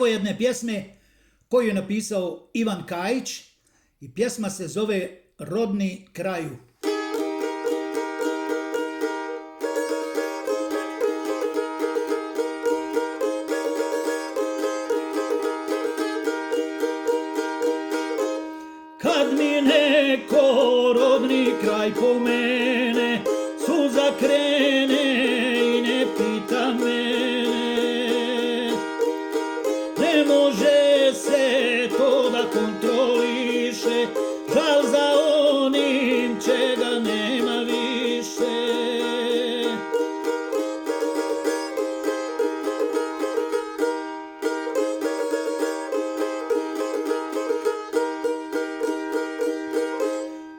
Evo jedne pjesme koju je napisao Ivan Kajić i pjesma se zove Rodni kraju. Kad mi neko rodni kraj pomene, suza krene i ne pita mene. Ne može se to da kontroliše, žal za onim čega nema više.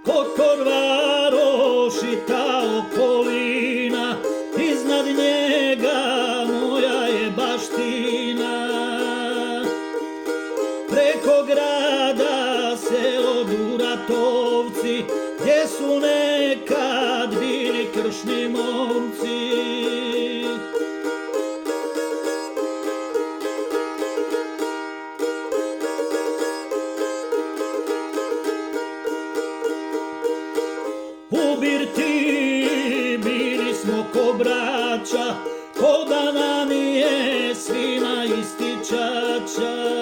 Kotor Varoš i ta okolina, iznad njega moja je baština. Preko grada selo Duratovci, gdje su nekad bili kršni momci. U birtiji bili smo ko braća, ko da nam je svima isti čača.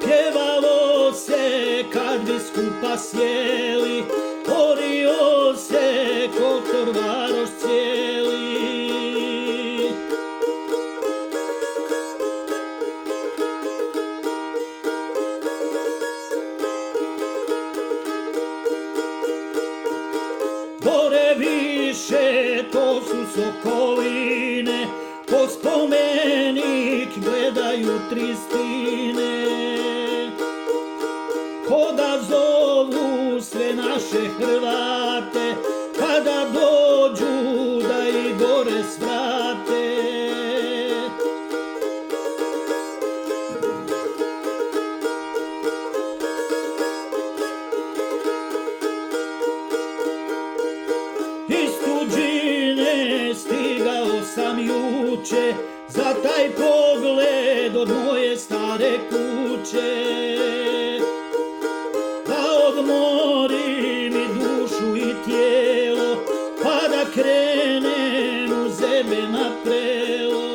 Pjevalo se kad bi skupa sjeli, orio se Kotor Varoš cijeli. Gore više to su sokoline, ko spomenik gledaju tristine. Ko da zovu sve naše Hrvate, kada dođu da i gore svrate. Iz tuđine stigao sam juče, za taj pogled od moje stare kuće. Da odmori mi dušu i tijelo, pa da krenem u zebe na prelo.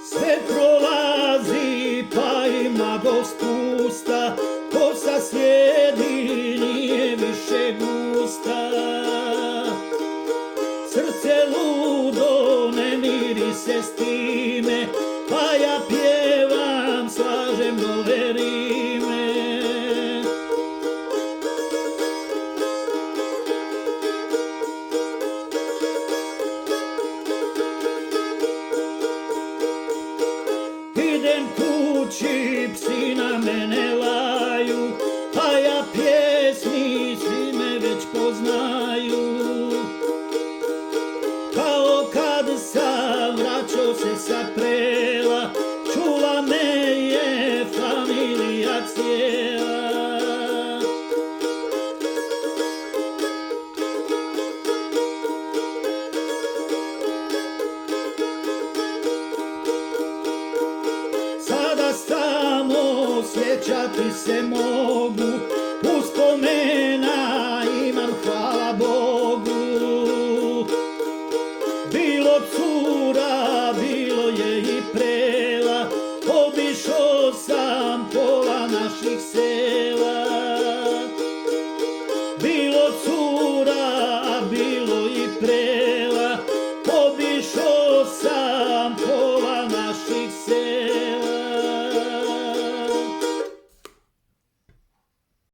Sve prolazi pa i mladost pusta, kosa slijedi nije više gusta. Srce ludo ne miri se s time, pa ja pjevam, slažem nove rime. Idem kući, psi na mene laju, a ja pjesmi, svi me već poznaju. Kao kad sam vraćao se sa prela, čula me je familija cijela. Sada samo sjećati se mogu, uspomena imam, hvala Bogu. Bilo cura, bilo je i prela, obišao sam pola naših sela. Bilo cura, a bilo i prela.